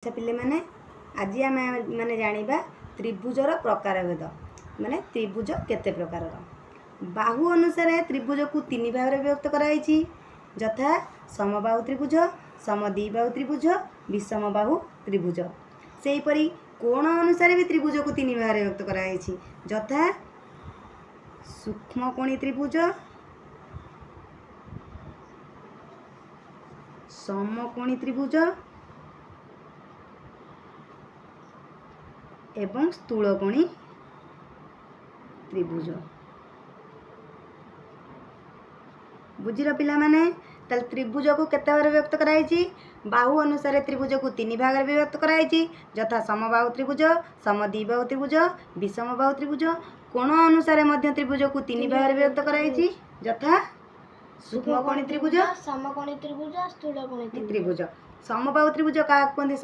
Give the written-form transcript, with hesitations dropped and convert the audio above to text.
पिले माने आज आम माने जानिबा त्रिभुजर प्रकारभेद माने त्रिभुज केते प्रकारर। बाहु अनुसार त्रिभुज को तीन भाग में विभक्त कराई यथा समबाहु त्रिभुज, समद्विबाहु त्रिभुज, विषमबाहु त्रिभुज। सेहीपरि कोण अनुसार भी त्रिभुज को तीन भाग में विभक्त कराई यथा सूक्ष्मकोणी त्रिभुज, समकोणी त्रिभुज एवं स्थूलकोणी त्रिभुज। बुझिल पिला माने तल त्रिभुज को केते भाग विभक्त कराई। बाहु अनुसार त्रिभुज को तीन भाग में विभक्त कराई यथा समबाहु त्रिभुज, समद्विबाहु त्रिभुज, विषमबाहु त्रिभुज। कोण अनुसार मध्य त्रिभुज को तीन भाग में विभक्त कराई यथा सूक्ष्मकोणी त्रिभुज, समकोणी त्रिभुज, स्थूलकोणी त्रिभुज। समबाहु त्रिभुज क्या कहते?